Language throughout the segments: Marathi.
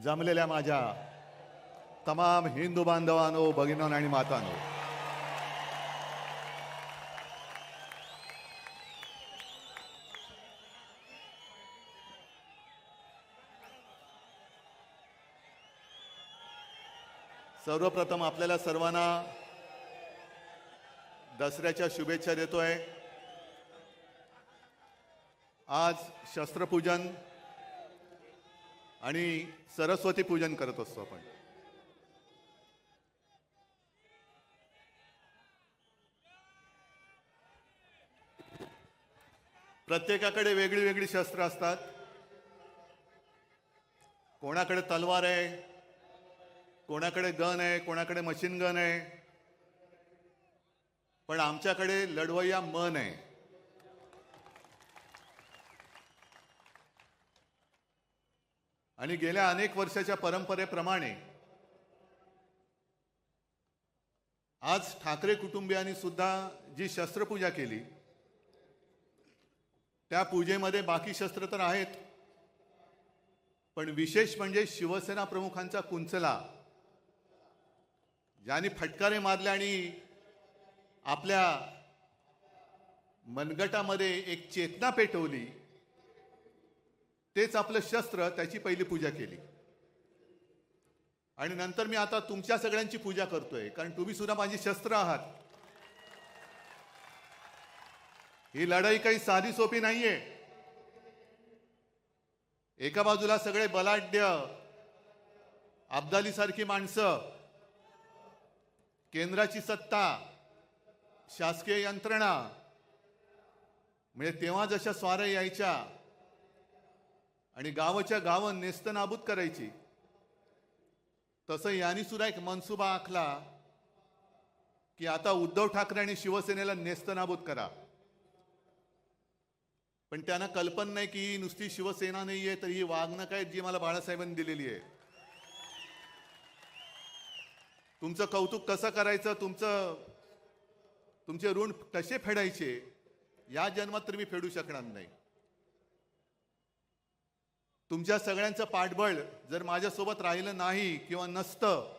जमलेल्या माझ्या तमाम हिंदू बांधवांनो, भगिनींनो आणि मातांनो, सर्वप्रथम आपल्याला सर्वांना दसऱ्याच्या शुभेच्छा देतोय। आज शस्त्रपूजन आणि सरस्वती पूजन करत असतो आपण। प्रत्येकाकडे वेगळी वेगळी शस्त्र असतात। कोणाकडे तलवार आहे, कोणाकडे गन आहे, कोणाकडे मशीन गन आहे, पण आमच्याकडे लढवय्या मन आहे। आणि गेल्या अनेक वर्षाच्या परंपरेप्रमाणे आज ठाकरे कुटुंबियांनी सुद्धा जी शस्त्रपूजा केली, त्या पूजेमध्ये बाकी शस्त्र तर आहेत, पण विशेष म्हणजे शिवसेना प्रमुखांचा कुंचला, ज्यांनी फटकारे मारले आणि आपल्या मनगटामध्ये एक चेतना पेटवली, तेच आपलं शस्त्र, त्याची पहिली पूजा केली। आणि नंतर मी आता तुमच्या सगळ्यांची पूजा करतोय, कारण तुम्ही सुद्धा माझी शस्त्र आहात। ही लढाई काही साधी सोपी नाहीये। एका बाजूला सगळे बलाढ्य अब्दाली सारखी माणसं, केंद्राची सत्ता, शासकीय यंत्रणा, म्हणजे तेव्हा जशा स्वाऱ्या यायच्या आणि गावाच्या गावं नेस्तनाबूत करायची, तसं यांनी सुद्धा एक मनसुबा आखला की आता उद्धव ठाकरे आणि शिवसेनेला नेस्तनाबूत करा। पण त्यांना कल्पना नाही की नुसती शिवसेना नाहीये, तर ही वागणूक आहे जी मला बाळासाहेबांनी दिलेली आहे। तुमचं कौतुक कसं करायचं, तुमचे ऋण कसे फेडायचे, या जन्मात तर मी फेडू शकणार नाही। तुमच्या सगळ्यांचं पाठबळ जर माझ्यासोबत राहिलं नाही किंवा नसतं,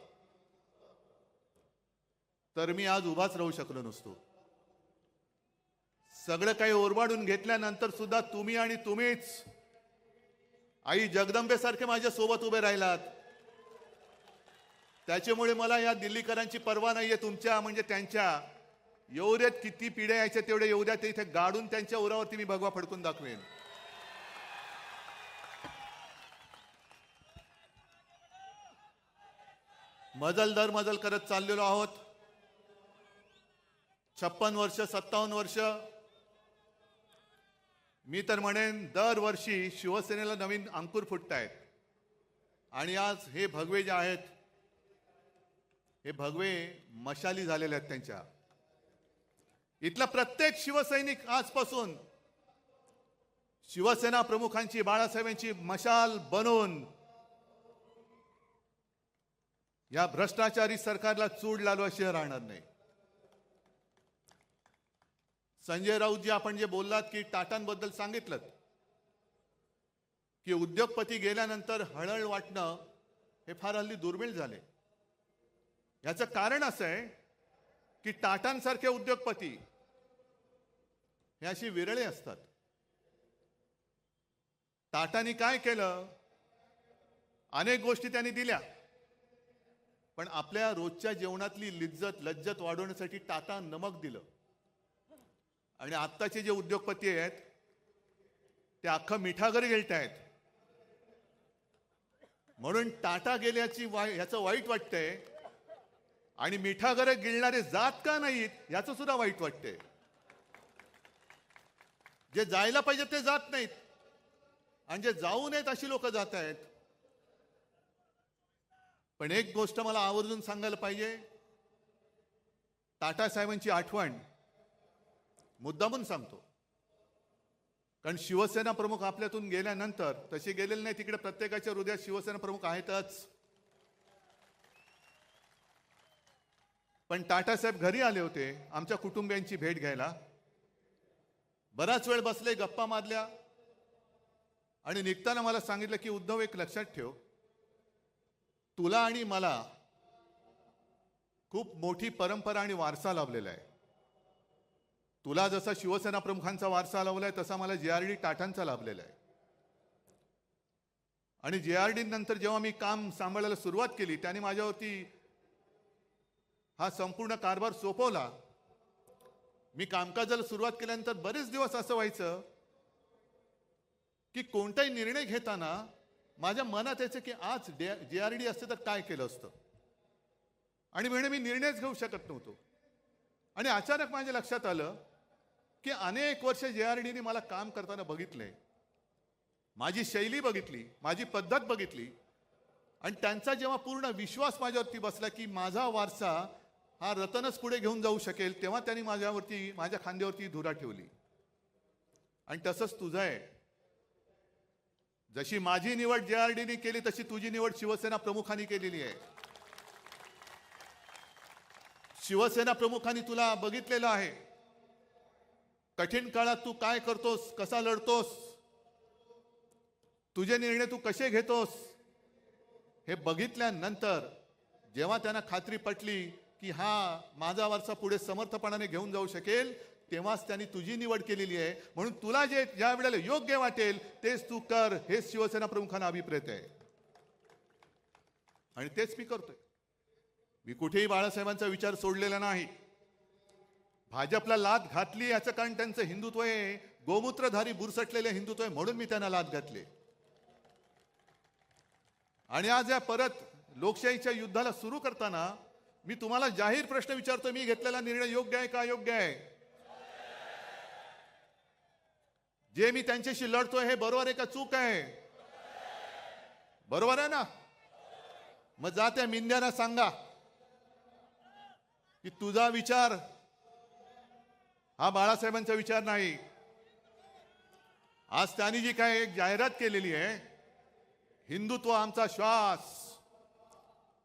तर मी आज उभाच राहू शकलो नसतो। सगळं काही ओरबाडून घेतल्यानंतर सुद्धा तुम्ही आणि तुम्हीच आई जगदंबेसारखे माझ्या सोबत उभे राहिलात। त्याच्यामुळे मला या दिल्लीकरांची पर्वा नाहीये, तुमच्या म्हणजे त्यांच्या। येऊ देत, किती पिढ्या यायच्या तेवढे येऊ द्या, ते इथे गाडून त्यांच्या उरावरती मी भगवा फडकून दाखवेन। मजल दर मजल करत चाललेलो आहोत। 56 वर्ष, 57 वर्ष, मी तर म्हणेन दरवर्षी शिवसेनेला नवीन अंकुर फुटतायत। आणि आज हे भगवे जे आहेत, हे भगवे मशाली झालेले आहेत त्यांच्या। इथला प्रत्येक शिवसैनिक आजपासून शिवसेना प्रमुखांची, बाळासाहेबांची मशाल बनवून या भ्रष्टाचारी सरकारला चूड लालवाशिवाय राहणार नाही। संजय राऊतजी, आपण जे बोललात की टाटांबद्दल सांगितलं की उद्योगपती गेल्यानंतर हळहळ वाटणं हे फार हल्ली दुर्मिळ झाले। याचं कारण असं आहे की टाटांसारखे उद्योगपती हे अशी विरळे असतात। टाटांनी काय केलं, अनेक गोष्टी त्यांनी दिल्या, पण आपल्या रोजच्या जेवणातली लज्जत वाढवण्यासाठी टाटा नमक दिलं। आणि आत्ताचे जे उद्योगपती आहेत ते अख्खं मिठागर गिळतायत। म्हणून टाटा गेल्याची ह्याचं वाईट वाटतंय, आणि मिठागर गिळणारे जात का नाहीत याचं सुद्धा वाईट वाटतंय। जे जायला पाहिजे ते जात नाहीत, आणि जे जाऊ नयेत अशी लोक जात आहेत। पण एक गोष्ट मला आवर्जून सांगायला पाहिजे, टाटा साहेबांची आठवण मुद्दामून सांगतो, कारण शिवसेना प्रमुख आपल्यातून गेल्यानंतर, तसे गेलेले नाही, तिकडे प्रत्येकाच्या हृदयात शिवसेना प्रमुख आहेतच। पण टाटा साहेब घरी आले होते आमच्या कुटुंबियांची भेट घ्यायला। बराच वेळ बसले, गप्पा मारल्या, आणि निघताना मला सांगितलं की उद्धव, एक लक्षात ठेव, तुला आणि मला खूप मोठी परंपरा आणि वारसा लाभलेला आहे. तुला जसा शिवसेना प्रमुखांचा वारसा लाभलाय तसा मला JRD टाटांचा लाभलेला आहे. आणि JRD नंतर जेव्हा मी काम सांभाळायला सुरुवात केली त्याने माझ्यावरती हा संपूर्ण कारभार सोपवला. मी कामकाजाला सुरुवात केल्यानंतर बरेच दिवस असं व्हायचं की कोणताही निर्णय घेताना माझ्या मनात यायचं की आज JRD असते तर काय केलं असतं, आणि म्हणे मी निर्णयच घेऊ शकत नव्हतो. आणि अचानक माझ्या लक्षात आलं की अनेक वर्ष JRDने मला काम करताना बघितले, माझी शैली बघितली, माझी पद्धत बघितली, आणि त्यांचा जेव्हा पूर्ण विश्वास माझ्यावरती बसला की माझा वारसा हा रतनच पुढे घेऊन जाऊ शकेल, तेव्हा त्यांनी माझ्या खांद्यावरती धुरा ठेवली. आणि तसंच तुझं आहे. जशी माझी निवड JRDने केली तशी तुझी निवड शिवसेना प्रमुखांनी केलेली आहे. शिवसेना प्रमुखांनी तुला बघितलेलं आहे. कठीण काळात तू काय करतोस, कसा लढतोस, तुझे निर्णय तू कसे घेतोस, हे बघितल्यानंतर जेव्हा त्यांना खात्री पटली की हा माझा वारसा पुढे समर्थपणाने घेऊन जाऊ शकेल, तेव्हाच त्यांनी तुझी निवड केलेली आहे. म्हणून तुला जे ज्या वेळेला योग्य वाटेल तेच तू कर, हेच शिवसेना प्रमुखांना अभिप्रेत आहे. आणि तेच मी करतोय. मी कुठेही बाळासाहेबांचा विचार सोडलेला नाही. भाजपला लाथ घातली याचं कारण त्यांचं हिंदुत्व आहे, गोमूत्रधारी बुरसटलेले हिंदुत्व आहे, म्हणून मी त्यांना लाथ घातली. आणि आज या परत लोकशाहीच्या युद्धाला सुरू करताना मी तुम्हाला जाहीर प्रश्न विचारतो, मी घेतलेला निर्णय योग्य आहे का अयोग्य आहे? जे मी त्यांच्याशी लढतोय हे बरोबर आहे का चूक आहे? बरोबर आहे ना? मग जा त्या मिंद्यांना सांगा की तुझा विचार हा बाळासाहेबांचा विचार नाही. आज त्यांनी जी काय एक जाहिरात केलेली आहे, हिंदुत्व आमचा श्वास,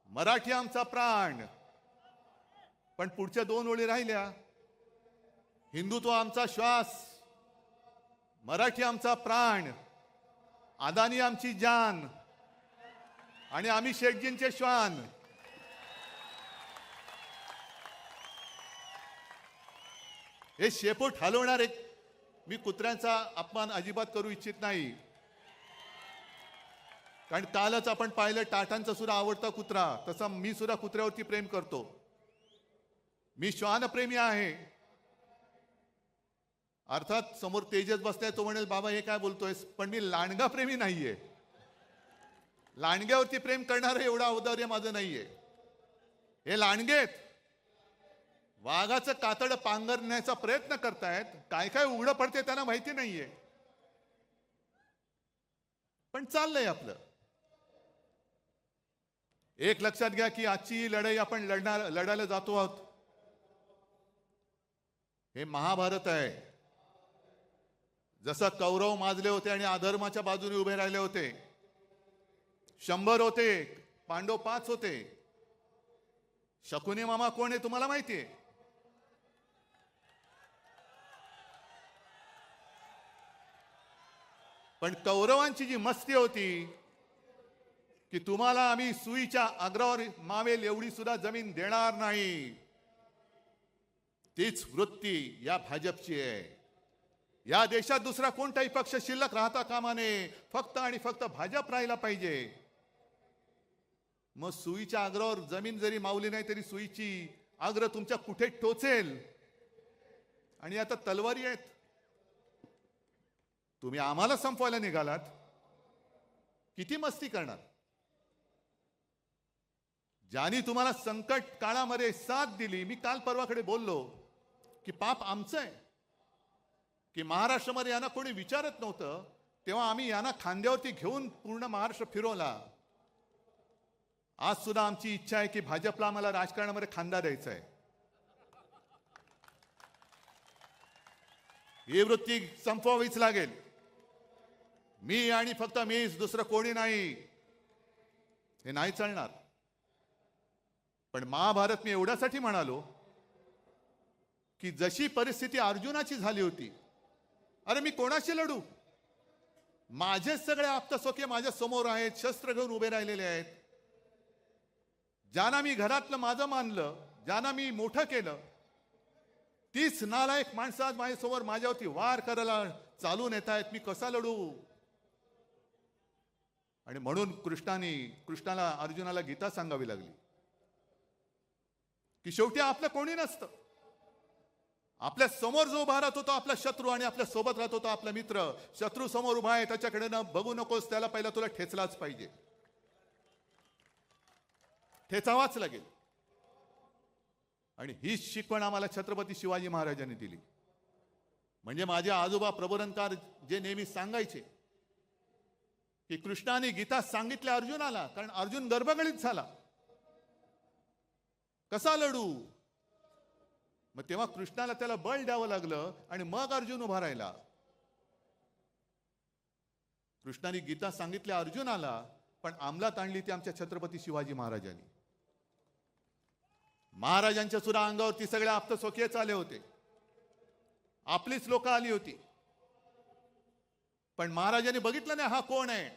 मराठी आमचा प्राण, पण पुढच्या 2 ओळी राहिल्या, हिंदुत्व आमचा श्वास, मराठी आमचा प्राण, अदानी आमची जान, आणि आम्ही शेठजींचे श्वान. हे शेपूट हलवणारे, मी कुत्र्यांचा अपमान अजिबात करू इच्छित नाही, कारण कालच आपण पाहिलं टाटांचा सुद्धा आवडता कुत्रा, तसा मी सुद्धा कुत्र्यावरती प्रेम करतो. मी श्वानप्रेमी आहे. अर्थात समोर तेजस बसलाय, तो म्हणेल बाबा हे काय बोलतोयस, पण मी लांडगा प्रेमी नाहीये. लांडग्यावरती प्रेम करणारं एवढं औदार्य माझं नाहीये. हे लांडगेत वाघाचं कातड पांघरण्याचा प्रयत्न करतायत, काय काय उघडं पडते त्यांना माहिती नाहीये, पण चाललंय आपलं. एक लक्षात घ्या की आजची लढाई आपण लढायला जातो आहोत, हे महाभारत आहे. जसं कौरव माजले होते आणि अधर्माच्या बाजूने उभे राहिले होते, 100 होते, पांडव 5 होते. शकुनी मामा कोण आहे तुम्हाला माहितीये? पण कौरवांची जी मस्ती होती की तुम्हाला आम्ही सुईच्या अग्रावर मावेल एवढी सुद्धा जमीन देणार नाही, तीच वृत्ती या भाजपची आहे. या देशात दुसरा कोणताही पक्ष शिल्लक राहता कामा नये, फक्त आणि फक्त भाजप राहिला पाहिजे. मग सुईच्या अग्रावर जमीन जरी मावली नाही तरी सुईची अग्र तुमच्या कुठे टोचेल. आणि आता तलवारी आहेत, तुम्ही आम्हाला संपवायला निघालात, किती मस्ती करणार? ज्यांनी तुम्हाला संकट काळामध्ये साथ दिली, मी काल परवाकडे बोललो की पाप आमचं आहे की महाराष्ट्रामध्ये यांना कोणी विचारत नव्हतं, तेव्हा आम्ही यांना खांद्यावरती घेऊन पूर्ण महाराष्ट्र फिरवला. आज सुद्धा आमची इच्छा आहे की भाजपला आम्हाला राजकारणामध्ये खांदा द्यायचा आहे. ही वृत्ती संपवावीच लागेल. मी आणि फक्त मीच, दुसरं कोणी नाही, हे नाही चालणार. पण महाभारत मी एवढ्यासाठी म्हणालो की जशी परिस्थिती अर्जुनाची झाली होती, अरे मी कोणाशी लढू? माझे सगळे आप्तसोके माझ्या समोर आहेत, शस्त्र घेऊन उभे राहिलेले आहेत. ज्यांना मी घरातलं माझं मानलं, ज्यांना मी मोठं केलं, तीच नालायक माणसं आज माझ्यासमोर माझ्यावरती वार करायला चालून येत आहेत. मी कसा लढू? आणि म्हणून कृष्णाला अर्जुनाला गीता सांगावी लागली की शेवटी आपलं कोणी नसतं. आपल्या समोर जो उभा राहत होता आपला शत्रू, आणि आपल्या सोबत राहत होता आपला मित्र. शत्रू समोर उभा आहे त्याच्याकडे न बघू नकोस, त्याला पहिला तुला ठेचलाच पाहिजे, ठेचावाच लागेल. आणि हीच शिकवण आम्हाला छत्रपती शिवाजी महाराजांनी दिली. म्हणजे माझे आजोबा प्रबोधनकार जे नेहमी सांगायचे की कृष्णाने गीता सांगितल्या अर्जुनाला, कारण अर्जुन गर्भगळीत झाला, कसा लढू? मग तेव्हा कृष्णाला त्याला बळ द्यावं लागलं आणि मग अर्जुन उभा राहिला. कृष्णाने गीता सांगितल्या अर्जुनाला, पण अंमलात आणली ती आमच्या छत्रपती शिवाजी महाराजांनी. महाराजांच्या सुद्धा अंगावरती सगळे आप्तस्वकीयच आले होते, आपलीच लोक आली होती. पण महाराजांनी बघितलं नाही हा कोण आहे.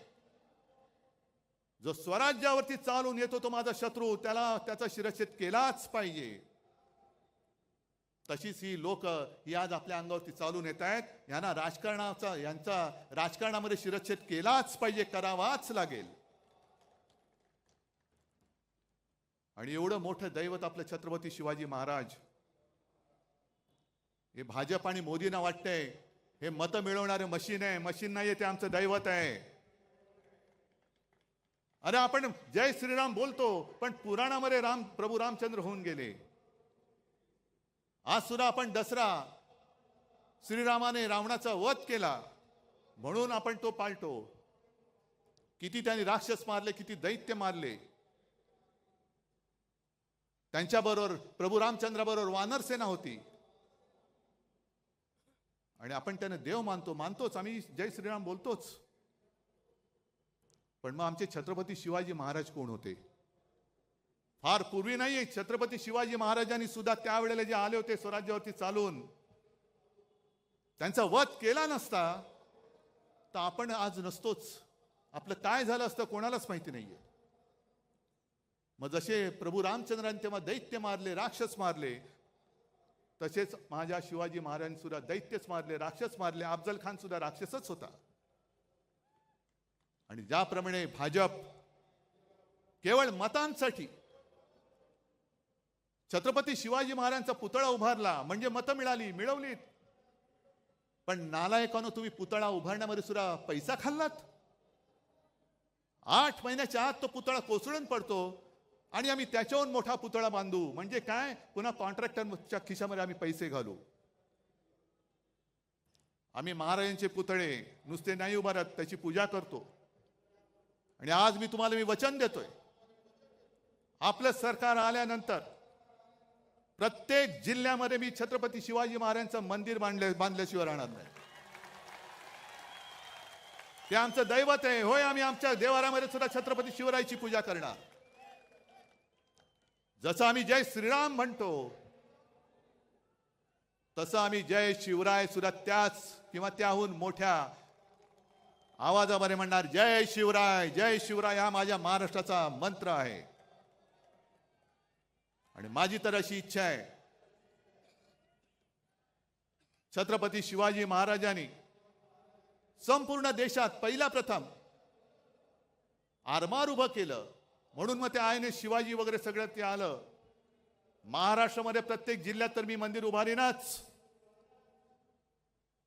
जो स्वराज्यावरती चालून येतो तो माझा शत्रू, त्याचा शिरच्छेद केलाच पाहिजे. तशीच ही लोक ही आज आपल्या अंगावरती चालून येत आहेत. यांचा राजकारणामध्ये शिरच्छेद केलाच पाहिजे, करावाच लागेल. आणि एवढं मोठं दैवत आपलं छत्रपती शिवाजी महाराज, हे भाजप आणि मोदींना वाटतंय हे मतं मिळवणारे मशीन आहे. मशीन नाही, ते आमचं दैवत आहे. अरे आपण जय श्रीराम बोलतो, पण पुराणामध्ये प्रभू रामचंद्र होऊन गेले. आज सुद्धा आपण दसरा, श्रीरामाने रावणाचा वध केला म्हणून आपण तो पाळतो. किती त्यांनी राक्षस मारले, किती दैत्य मारले. त्यांच्याबरोबर प्रभू रामचंद्राबरोबर वानर सेना होती. आणि आपण त्यांना देव मानतोच, आम्ही जय श्रीराम बोलतोच. पण मग आमचे छत्रपती शिवाजी महाराज कोण होते? फार पूर्वी नाही, छत्रपती शिवाजी महाराजांनी सुद्धा त्यावेळेला जे आले होते स्वराज्यावरती चालून, त्यांचा वध केला नसता तर आपण आज नसतोच. आपलं काय झालं असतं कोणालाच माहिती नाहीये. मग जसे प्रभू रामचंद्रांनी तेव्हा दैत्य मारले, राक्षस मारले, तसेच माझ्या शिवाजी महाराजांनी सुद्धा दैत्यच मारले, राक्षस मारले. अफजल खान सुद्धा राक्षसच होता. आणि ज्याप्रमाणे भाजप केवळ मतांसाठी छत्रपती शिवाजी महाराजांचा पुतळा उभारला म्हणजे मतं मिळवलीत. पण नालायकानो, तुम्ही पुतळा उभारण्यामध्ये सुद्धा पैसा खाल्लात. 8 महिन्याच्या आत तो पुतळा कोसळून पडतो आणि आम्ही त्याच्याहून मोठा पुतळा बांधू. म्हणजे काय? पुन्हा कॉन्ट्रॅक्टरच्या खिशामध्ये आम्ही पैसे घालू. आम्ही महाराजांचे पुतळे नुसते नाही उभारत, त्याची पूजा करतो. आणि आज मी तुम्हाला वचन देतोय, आपलं सरकार आल्यानंतर प्रत्येक जिल्ह्यामध्ये मी छत्रपती शिवाजी महाराजांचं मंदिर बांधल्याशिवाय राहणार नाही. ते आमचं दैवत आहे. होय, आम्ही आमच्या देवाऱ्यामध्ये सुद्धा छत्रपती शिवरायाची पूजा करणार. जसं आम्ही जय श्रीराम म्हणतो तसं आम्ही जय शिवराय सुद्धा त्याच किंवा त्याहून मोठ्या आवाजामध्ये म्हणणार. जय शिवराय, जय शिवराय हा माझ्या महाराष्ट्राचा मंत्र आहे. आणि माझी तर अशी इच्छा आहे, छत्रपती शिवाजी महाराजांनी संपूर्ण देशात पहिला प्रथम आरमार उभं केलं म्हणून मग ते INS शिवाजी वगैरे सगळं ते आलं. महाराष्ट्रामध्ये प्रत्येक जिल्ह्यात तर मी मंदिर उभारीनच,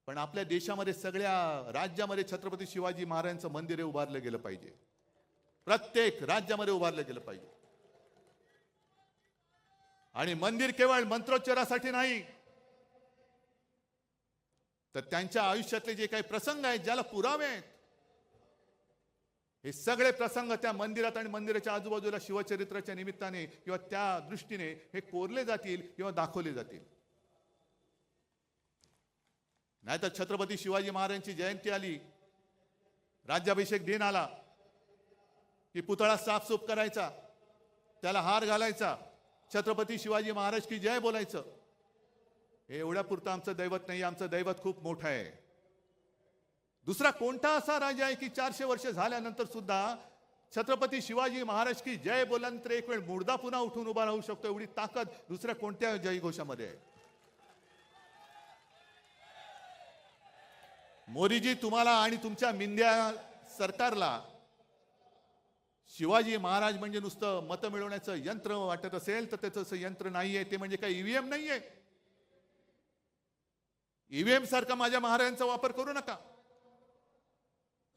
पण आपल्या देशामध्ये सगळ्या राज्यामध्ये छत्रपती शिवाजी महाराजांचं मंदिर उभारलं गेलं पाहिजे. प्रत्येक राज्यामध्ये उभारलं गेलं पाहिजे. आणि मंदिर केवळ मंत्रोच्चारासाठी नाही, तर त्यांच्या आयुष्यातले जे काही प्रसंग आहेत, ज्याला पुरावे आहेत, हे सगळे प्रसंग त्या मंदिरात आणि मंदिराच्या आजूबाजूला शिवचरित्राच्या निमित्ताने किंवा त्या दृष्टीने हे कोरले जातील किंवा दाखवले जातील. नाहीतर छत्रपती शिवाजी महाराजांची जयंती आली, राज्याभिषेक दिन आला की पुतळा साफसूफ करायचा, त्याला हार घालायचा, छत्रपती शिवाजी महाराज की जय बोलायचं. हे एवढ्यापुरतं आमचं दैवत नाही. आमचं दैवत खूप मोठं आहे. दुसरा कोणता असा राजा आहे की 400 वर्ष झाल्यानंतर सुद्धा छत्रपती शिवाजी महाराज की जय बोलल्यानंतर एक वेळ मुर्दा पुन्हा उठून उभा राहू शकतो, एवढी ताकद दुसऱ्या कोणत्या जयघोषामध्ये आहे? मोदीजी, तुम्हाला आणि तुमच्या मिंद्या सरकारला शिवाजी महाराज म्हणजे नुसतं मतं मिळवण्याचं यंत्र वाटत असेल तर त्याचं असं यंत्र नाहीये, ते म्हणजे काही ईव्हीएम नाहीये. ईव्हीएम सारखा माझ्या महाराजांचा वापर करू नका.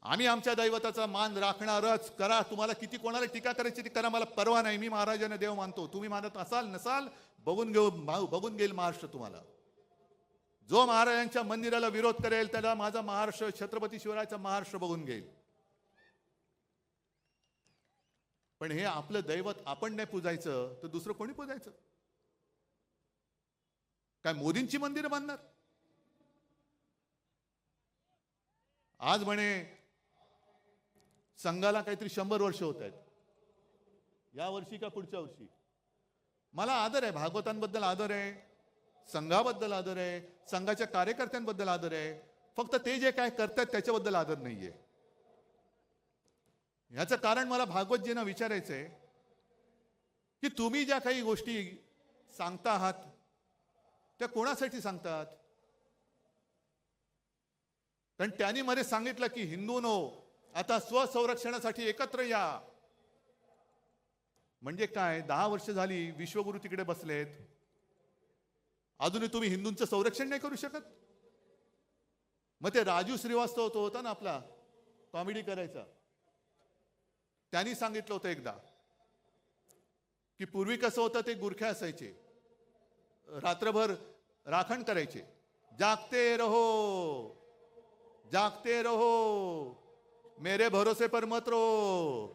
आम्ही आमच्या दैवताचा मान राखणारच. करा, तुम्हाला किती कोणाला टीका करायची ती करा, मला परवा नाही. मी महाराजांना देव मानतो. तुम्ही मानत असाल नसाल बघून घेईल महाराष्ट्र तुम्हाला. जो महाराजांच्या मंदिराला विरोध करेल त्याला माझा महाराष्ट्र, छत्रपती शिवरायाचा महाराष्ट्र बघून घेईल. पण हे आपलं दैवत आपण नाही पूजायचं तर दुसरं कोणी पूजायचं? काय मोदींची मंदिरं बांधणार? आज म्हणे संघाला काहीतरी 100 वर्ष होत आहेत. या वर्षी का पुढच्या वर्षी? मला आदर आहे, भागवतांबद्दल आदर आहे, संघाबद्दल आदर आहे, संघाच्या कार्यकर्त्यांबद्दल आदर आहे. फक्त ते जे काय करतात त्याच्याबद्दल आदर नाहीये. याचं कारण मला भागवतजींना विचारायचंय की तुम्ही ज्या काही गोष्टी सांगता आहात त्या कोणासाठी सांगतात? कारण त्यांनी मध्ये सांगितलं की हिंदूंनो आता स्वसंरक्षणासाठी एकत्र या. म्हणजे काय? 10 वर्ष झाली विश्वगुरु तिकडे बसलेत, अजूनही तुम्ही हिंदूंचं संरक्षण नाही करू शकत? मग ते राजू श्रीवास्तव तो होता ना आपला, कॉमेडी करायचा, त्यांनी सांगितलं होतं एकदा की पूर्वी कसं होतं, ते गुरखे असायचे, रात्रभर राखण करायचे, जागते रहो जागते रहो मेरे भरोसे पर मत रहो.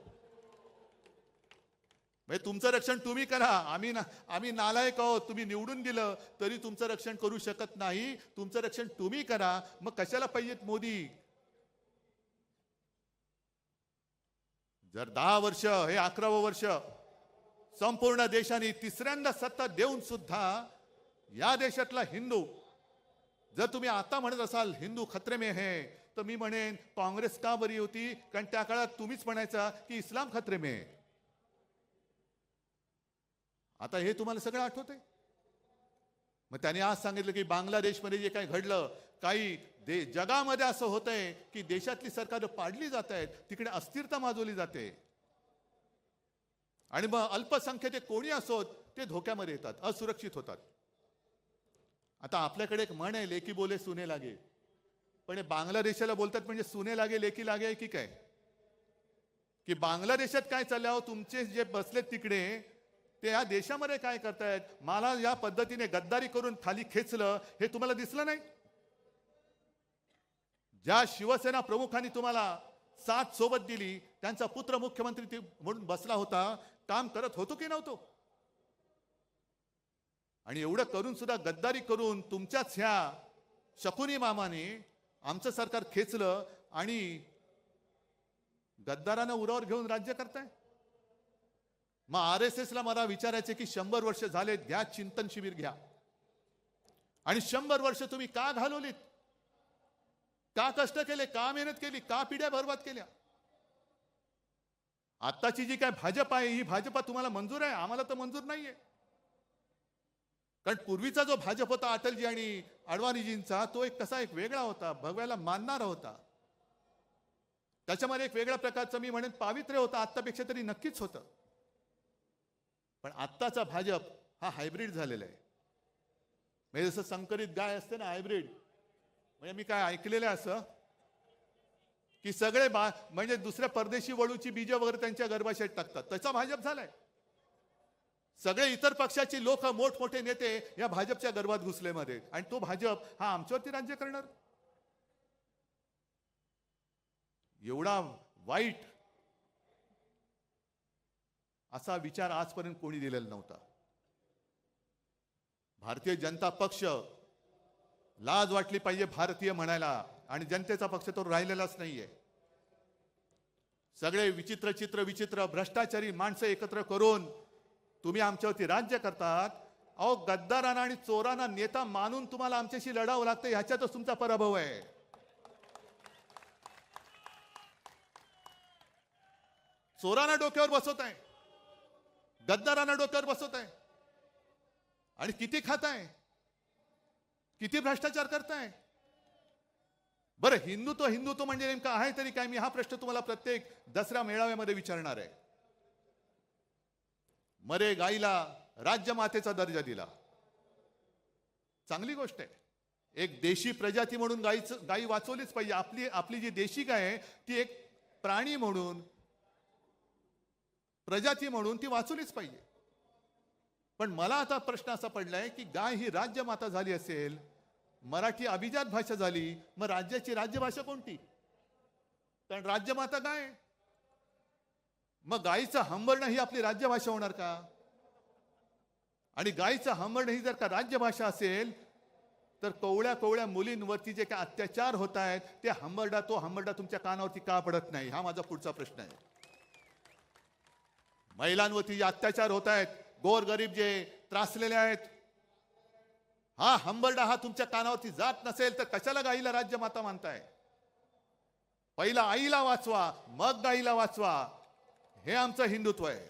म्हणजे तुमचं रक्षण तुम्ही करा, आम्ही नालायक आहोत, तुम्ही निवडून दिलं तरी तुमचं रक्षण करू शकत नाही, तुमचं रक्षण तुम्ही करा. मग कशाला पाहिजेत मोदी? जर 10 वर्ष, हे 11वं वर्ष संपूर्ण देशाने तिसऱ्यांदा सत्ता देऊन सुद्धा या देशातला हिंदू, जर तुम्ही आता म्हणत असाल हिंदू खतरे में है, तर मी म्हणेन काँग्रेस का बरी होती? कारण त्या काळात तुम्हीच म्हणायचा की इस्लाम खतरे में है. आता हे तुम्हाला सगळं आठवतंय. मग त्याने आज सांगितलं की बांगलादेशमध्ये जे काही घडलं, काही जगामध्ये असं होतंय की देशातली सरकार पाडली जात आहेत, तिकडे अस्थिरता माजवली जाते आणि मग अल्पसंख्याक कोणी असोत ते धोक्यामध्ये येतात, असुरक्षित होतात. आता आपल्याकडे एक म्हण आहे, लेकी बोले सुने लागे. पण बांगलादेशाला बोलतात म्हणजे सुने लागे लेकी लागे की काय? की बांगलादेशात काय चाललं हो, तुमचे जे बसलेत तिकडे ते या देशामध्ये काय करतायत? मला या पद्धतीने गद्दारी करून खाली खेचलं हे तुम्हाला दिसलं नाही? ज्या शिवसेना प्रमुखांनी तुम्हाला साथ सोबत दिली, त्यांचा पुत्र मुख्यमंत्री म्हणून बसला होता, काम करत होतो की नव्हतो? आणि एवढं करून सुद्धा गद्दारी करून तुमच्याच ह्या शकुनी मामाने आमचं सरकार खेचलं आणि गद्दारांना उरावर घेऊन राज्य करताय. मग RSS ला मला विचारायचे की 100 वर्ष झाले, घ्या चिंतन शिबिर घ्या. आणि 100 वर्ष तुम्ही का घालवलीत? का कष्ट केले? का मेहनत केली? का पिढ्या बर्बाद केल्या? आत्ताची जी काय भाजप आहे, ही भाजपा तुम्हाला मंजूर आहे, आम्हाला तर मंजूर नाहीये. कारण पूर्वीचा जो भाजप होता अटलजी आणि अडवाणीजींचा, तो एक कसा एक वेगळा होता, भगव्याला मानणारा होता. त्याच्यामध्ये एक वेगळ्या प्रकारचं मी म्हणेन पावित्र्य होतं, आत्तापेक्षा तरी नक्कीच होतं. पण आत्ताचा भाजप हा हायब्रिड झालेला आहे. म्हणजे जसं संकरित गाय असते ना, हायब्रिड. म्हणजे मी काय ऐकलेलं आहे असं की सगळे म्हणजे दुसऱ्या परदेशी वळूची बीज वगैरे त्यांच्या गर्भाशयात टाकतात, तसा भाजप झालाय. सगळे इतर पक्षाची लोक, मोठमोठे नेते या भाजपच्या गर्भात घुसलेमध्ये, आणि तो भाजप हा आमच्यावरती राज्य करणार. एवढा वाईट असा विचार आजपर्यंत कोणी दिलेला नव्हता. भारतीय जनता पक्ष, लाज वाटली पाहिजे भारतीय म्हणायला, आणि जनतेचा पक्ष तो राहिलेलाच नाहीये. सगळे विचित्र भ्रष्टाचारी माणसं एकत्र करून तुम्ही आमच्यावरती राज्य करतात. अहो, गद्दारांना आणि चोरांना नेता मानून तुम्हाला आमच्याशी लढावं लागतं, ह्याच्यातच तुमचा पराभव आहे. चोरांना डोक्यावर बसवत आहे, गद्दारांना डोक्यावर बसवत आहे, आणि किती खाताय, किती भ्रष्टाचार करताय. बरं, हिंदुत्व हिंदुत्व म्हणजे नेमकं आहे तरी काय? मी हा प्रश्न तुम्हाला प्रत्येक दसरा मेळाव्यामध्ये विचारणार आहे. मरे गाईला राज्यमातेचा दर्जा दिला, चांगली गोष्ट आहे. एक देशी प्रजाती म्हणून गाई वाचवलीच पाहिजे. आपली जी देशी गाय आहे ती एक प्राणी म्हणून, प्रजाती म्हणून ती वाचवलीच पाहिजे. पण मला आता प्रश्न असा पडलाय की गाय ही राज्यमाता झाली असेल, मराठी अभिजात भाषा झाली, मग राज्याची राज्यभाषा कोणती? कारण राज्यमाता गाय. मग गायीचं हंबरणं ही आपली राज्यभाषा होणार का? आणि गायीचं हंबरणं ही जर का राज्यभाषा असेल तर कवळ्या कवळ्या मुलींवरती जे काय अत्याचार होत आहेत ते तो हंबरडा तुमच्या कानावरती का पडत नाही? हा माझा पुढचा प्रश्न आहे. महिलांवरती जे अत्याचार होत आहेत, गोरगरीब जे त्रासलेले आहेत, हा हंबरडा हा तुमच्या कानावरती जात नसेल तर कशाला गाईला राज्यमाता मानताय? पहिला आईला वाचवा, मग गाईला वाचवा, हे आमचं हिंदुत्व आहे.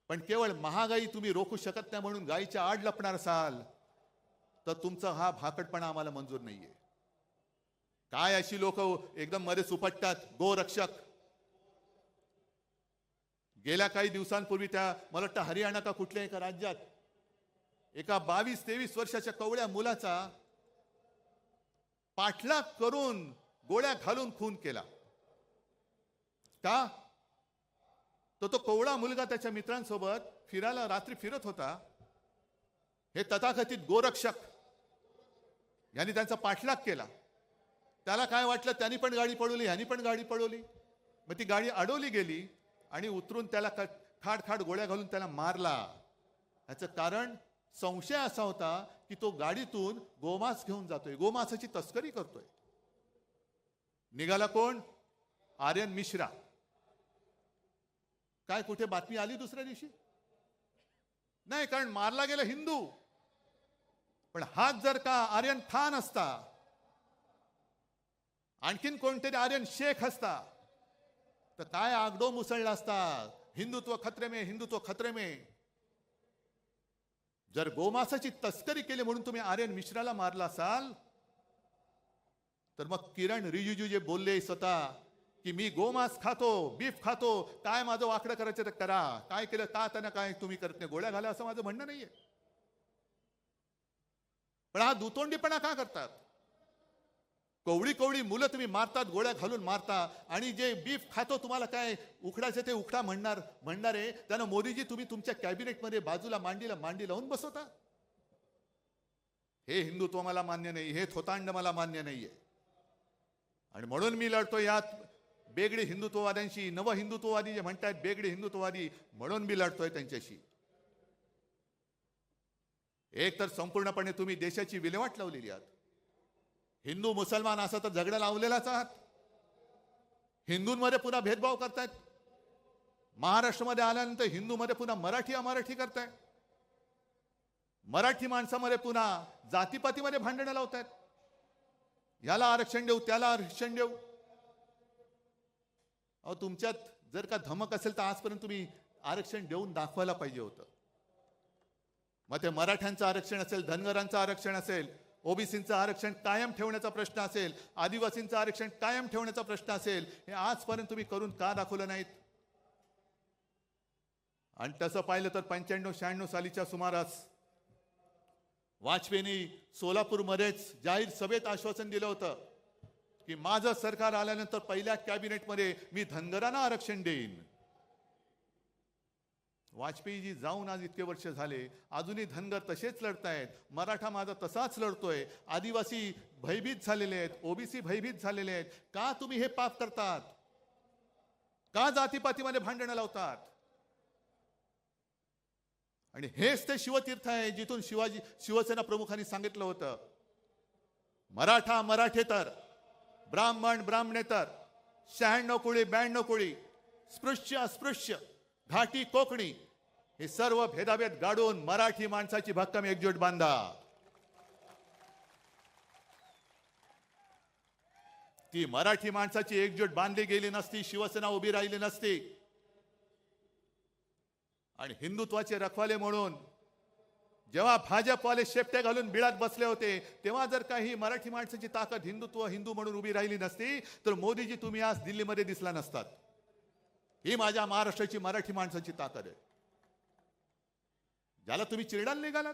पण केवळ महागाई तुम्ही रोखू शकत नाही म्हणून गाईच्या आड लपणार असाल तर तुमचा हा भाकडपणा आम्हाला मंजूर नाहीये. काय अशी लोक एकदम मध्ये सुपटतात, गोरक्षक. गेल्या काही दिवसांपूर्वी मला वाटतं हरियाणा का कुठल्या एका राज्यात एका 22-23 वर्षाच्या कवळ्या मुलाचा पाठलाग करून गोळ्या घालून खून केला. का? तो कवळा मुलगा त्याच्या मित्रांसोबत फिरायला रात्री फिरत होता. हे तथाकथित गोरक्षक यांनी त्यांचा पाठलाग केला. त्याला काय वाटलं, त्यांनी पण गाडी पळवली, ह्यांनी पण गाडी पळवली. मग ती गाडी अडवली गेली आणि उतरून त्याला खाड खाड गोळ्या घालून त्याला मारला. याचं कारण संशय असा होता की तो गाडीतून गोमांस घेऊन जातोय, गोमांसाची तस्करी करतोय. निघाला कोण? आर्यन मिश्रा. काय कुठे बातमी आली दुसऱ्या दिवशी? नाही, कारण मारला गेला हिंदू. पण हाच जर का आर्यन खान असता, आणखीन कोणतरी आर्यन शेख असता तर काय आगडो मुसळला असता. हिंदुत्व खतरे में, हिंदुत्व खतरे में. जर गोमांसाची तस्करी केली म्हणून तुम्ही आर्यन मिश्राला मारला असाल तर मग किरण रिजिजू जे बोलले स्वतः की मी गोमांस खातो, बीफ खातो, काय माझं वाकडं करायचं तर करा, काय केलं का त्यांना काय तुम्ही करत नाही, गोळ्या घाला, असं माझं म्हणणं नाहीये. पण हा दुतोंडीपणा का करतात? कवळी कवळी मुलं तुम्ही मारतात, गोळ्या घालून मारता, आणि जे बीफ खातो तुम्हाला काय उकडायचं ते उकडा म्हणणार आहे त्यानं मोदीजी तुम्ही तुमच्या कॅबिनेटमध्ये बाजूला मांडी लावून बसवता. हे हिंदुत्व मला मान्य नाही, हे थोतांड मला मान्य नाहीये. आणि म्हणून मी लढतो यात बेगडी हिंदुत्ववाद्यांशी. नव हिंदुत्ववादी जे म्हणतात बेगडी हिंदुत्ववादी, म्हणून मी लढतोय त्यांच्याशी. एक तर संपूर्णपणे तुम्ही देशाची विल्हेवाट लावलेली आहात. हिंदू मुसलमान असा तर झगडा लावलेलाच आहात. हिंदूंमध्ये पुन्हा भेदभाव करतायत. महाराष्ट्रामध्ये आल्यानंतर हिंदूमध्ये पुन्हा मराठी अमराठी करताय. मराठी माणसामध्ये पुन्हा जातीपातीमध्ये भांडणं लावतायत. याला आरक्षण देऊ, त्याला आरक्षण देऊ. अहो, तुमच्यात जर का धमक असेल तर आजपर्यंत तुम्ही आरक्षण देऊन दाखवायला पाहिजे होतं. मग ते मराठ्यांचं आरक्षण असेल, धनगरांचं आरक्षण असेल, ओबीसींचं आरक्षण कायम ठेवण्याचा प्रश्न असेल, आदिवासींचं आरक्षण कायम ठेवण्याचा प्रश्न असेल, हे आजपर्यंत तुम्ही करून का दाखवलं नाहीत? आणि तसं पाहिलं तर 95-96 सालीच्या सुमारास वाजपेयींनी सोलापूरमध्येच जाहीर सभेत आश्वासन दिलं होतं की माझं सरकार आल्यानंतर पहिल्या कॅबिनेटमध्ये मी धनगरांना आरक्षण देईन. वाजपेयीजी जाऊन आज इतके वर्ष झाले, अजूनही धनगर तसेच लढतायत. मराठा माझा तसाच लढतोय. आदिवासी भयभीत झालेले आहेत, ओबीसी भयभीत झालेले आहेत. का तुम्ही हे पाप करतात? का जातीपातीमध्ये भांडणं लावतात? आणि हेच ते शिवतीर्थ आहे जिथून शिवसेना प्रमुखांनी सांगितलं होतं, मराठा मराठेतर, ब्राह्मण ब्राह्मणेतर, 96 कोळी 92 कोळी, स्पृश्य अस्पृश्य, घाटी कोकणी, हे सर्व भेदाभेद गाडून मराठी माणसाची भक्कम एकजूट बांधा. ती मराठी माणसाची एकजूट बांधली गेली नसती, शिवसेना उभी राहिली नसती आणि हिंदुत्वाचे रखवाले म्हणून जेव्हा भाजपवाले शेपटे घालून बिळात बसले होते, तेव्हा जर काही मराठी माणसाची ताकद हिंदुत्व हिंदू म्हणून उभी राहिली नसती तर मोदीजी तुम्ही आज दिल्लीमध्ये दिसला नसतात. ही माझ्या महाराष्ट्राची मराठी माणसाची ताकद आहे. ज्याला तुम्ही चिरडायला निघालात,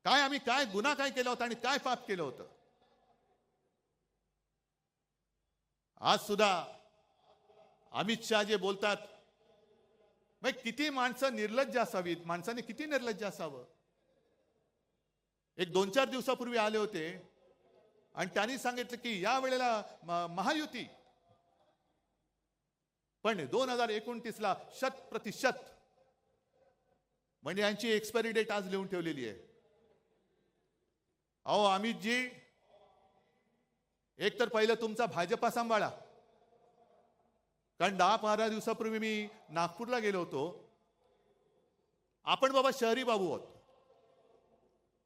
काय आम्ही काय गुन्हा काय केला होता आणि काय पाप केलं होतं. आज सुद्धा अमित शहा जे बोलतात, मग किती माणसं निर्लज्ज असावीत, माणसाने किती निर्लज्ज असावं. एक 2-4 दिवसापूर्वी आले होते आणि त्यांनी सांगितलं की या वेळेला महायुती, पण 2029ला 100% म्हणजे यांची एक्सपायरी डेट आज लिहून ठेवलेली आहे. अहो अमितजी, एक तर पहिलं तुमचा भाजपा सांभाळा, कारण 10-15 दिवसापूर्वी मी नागपूरला गेलो होतो. आपण बाबा शहरी बाबू आहोत.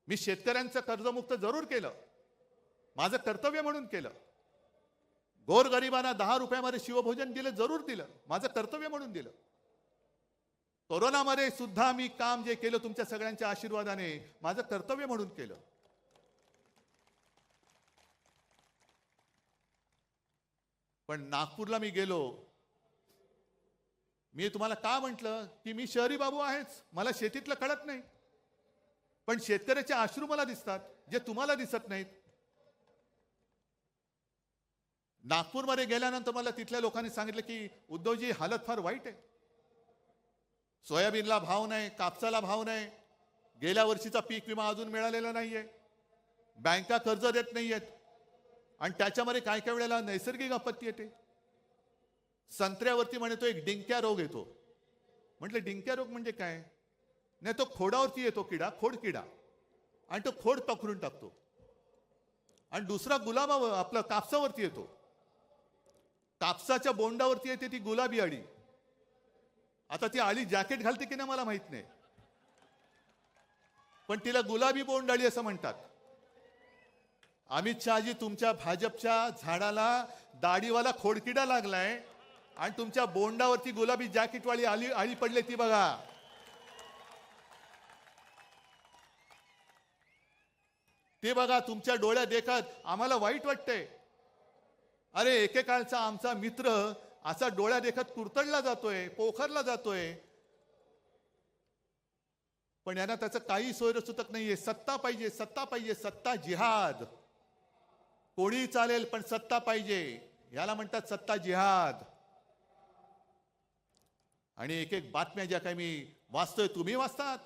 मी शेतकऱ्यांचं कर्जमुक्त जरूर केलं, माझं कर्तव्य म्हणून केलं. गोरगरिबांना 10 रुपयामध्ये शिवभोजन दिलं, जरूर दिलं, माझं कर्तव्य म्हणून दिलं. कोरोनामध्ये सुद्धा मी काम जे केलं तुमच्या सगळ्यांच्या आशीर्वादाने माझं कर्तव्य म्हणून केलं. पण नागपूरला मी गेलो, मी तुम्हाला का म्हटलं की मी शहरी बाबू आहेच, मला शेतीतलं कळत नाही, पण शेतकऱ्याचे अश्रू मला दिसतात जे तुम्हाला दिसत नाहीत. नागपूरमध्ये गेल्यानंतर मला तिथल्या लोकांनी सांगितलं की उद्धवजी हालत फार वाईट आहे. सोयाबीनला भाव नाही, कापसाला भाव नाही, गेल्या वर्षीचा पीक विमा अजून मिळालेला नाहीये, बँका कर्ज देत नाहीयेत आणि त्याच्यामध्ये काय काय वेळेला नैसर्गिक आपत्ती येते. संत्र्यावरती म्हणतो एक डिंक्या रोग येतो. म्हटलं डिंक्या रोग म्हणजे काय? नाही, तो खोडावरती येतो किडा, खोड किडा, आणि तो खोड पकडून टाकतो. आणि दुसरा गुलाबावर आपलं कापसावरती येतो, कापसाच्या बोंडावरती येते ती गुलाबी अळी. आता ती अळी जॅकेट घालते की नाही मला माहित नाही, पण तिला गुलाबी बोंड अळी असं म्हणतात. अमित शहाजी, तुमच्या भाजपच्या झाडाला दाढीवाला खोडकिडा लागलाय आणि तुमच्या बोंडावरती गुलाबी जॅकेटवाली अळी पडली, ती बघा. ते बघा तुमच्या डोळ्यात देखत आम्हाला वाईट वाटतंय. अरे एकेकाळचा आमचा मित्र असा डोळ्या देखत कुरतडला जातोय, पोखरला जातोय, पण यांना त्याचं काही सोयरसुतक नाहीये. सत्ता पाहिजे, सत्ता पाहिजे, सत्ता जिहाद. कोणी चालेल पण सत्ता पाहिजे, याला म्हणतात सत्ता जिहाद. आणि एक एक बातम्या ज्या काही मी वाचतोय, तुम्ही वाचतात.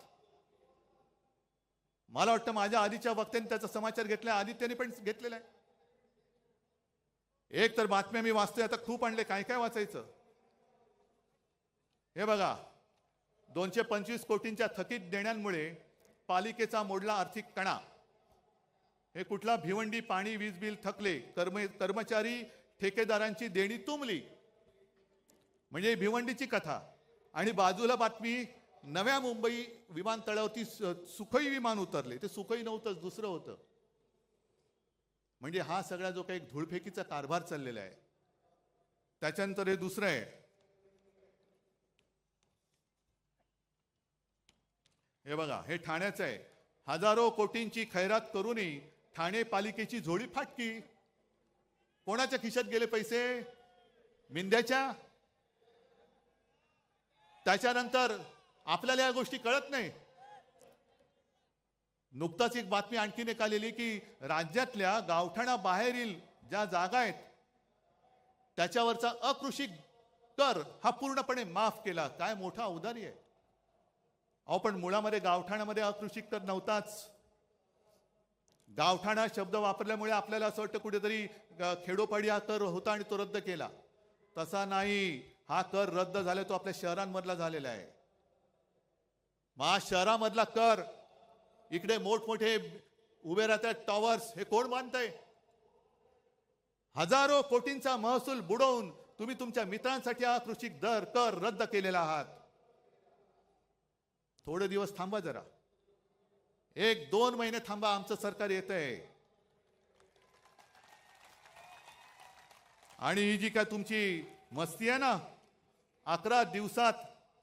मला वाटतं माझ्या आधीच्या वक्त्यांनी त्याचा समाचार घेतला, आदित्यने पण घेतलेला आहे. एक तर बातम्या मी वाचतोय, आता खूप आणले, काय काय वाचायचं. हे बघा, 225 कोटींच्या थकीत देण्यांमुळे पालिकेचा मोडला आर्थिक कणा. हे कुठला? भिवंडी पाणी वीज बिल थकले, कर्मचारी ठेकेदारांची देणी तुंबली, म्हणजे भिवंडीची कथा. आणि बाजूला बातमी, नव्या मुंबई विमानतळावरती सुखोई विमान उतरले. ते सुखोई नव्हतं, दुसरं होतं. म्हणजे हा सगळा जो काही धूळफेकीचा कारभार चाललेला आहे, त्याच्यानंतर हे दुसरं आहे. हे बघा, हे ठाण्याचं आहे. हजारो कोटींची खैरात करूनही ठाणे पालिकेची झोळी फाटकी. कोणाच्या खिशात गेले पैसे? मिंद्याच्या. त्याच्यानंतर आपल्याला या गोष्टी कळत नाही. नुकताच एक बातमी आणखीन एक आलेली की राज्यातल्या गावठाणा बाहेरील ज्या जागा आहेत त्याच्यावरचा अकृषी कर हा पूर्णपणे माफ केला. काय मोठा औदार्य आहे. अहो पण मुळामध्ये गावठाणामध्ये अकृषी कर नव्हताच. गावठाणा शब्द वापरल्यामुळे आपल्याला असं वाटतं कुठेतरी खेडोपाडी हा कर होता आणि तो रद्द केला. तसा नाही, हा कर रद्द झाला तो आपल्या शहरांमधला झालेला आहे. शहरामधला कर, इकडे मोठमोठे उभे राहतात टॉवर्स, हे कोण बांधतंय? हजारो कोटींचा महसूल बुडवून तुम्ही तुमच्या मित्रांसाठी हा कृषी दर कर रद्द केलेला आहात. थोडे दिवस थांबा जरा, 1-2 महिने थांबा, आमचं सरकार येतंय. आणि ही जी काय तुमची मस्ती आहे ना, 11 दिवसात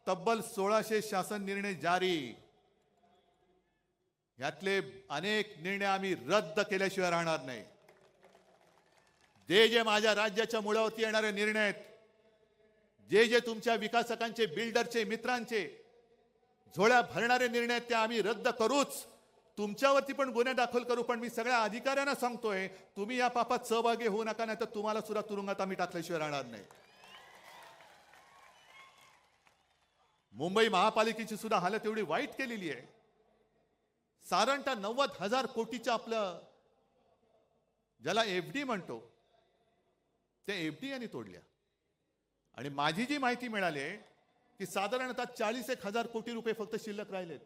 तब्बल 1600 शासन निर्णय जारी. यातले अनेक निर्णय आम्ही रद्द केल्याशिवाय राहणार नाही. जे जे माझ्या राज्याच्या मुळावरती येणारे निर्णय आहेत, जे जे तुमच्या विकासकांचे, बिल्डरचे, मित्रांचे झोळ्या भरणारे निर्णय आहेत, ते आम्ही रद्द करूच. तुमच्यावरती पण गुन्हे दाखल करू. पण मी सगळ्या अधिकाऱ्यांना सांगतोय, तुम्ही या पापात सहभागी होऊ नका, नाही तर तुम्हाला सुद्धा तुरुंगात आम्ही टाकल्याशिवाय राहणार नाही. मुंबई महापालिकेची सुद्धा हालत एवढी वाईट केलेली आहे. साधारणतः 90,000 कोटीचं आपलं ज्याला एफडी म्हणतो, ते एफडी यांनी तोडल्या. आणि माझी जी माहिती मिळाली आहे की साधारणतः 40,000 कोटी रुपये फक्त शिल्लक राहिलेत.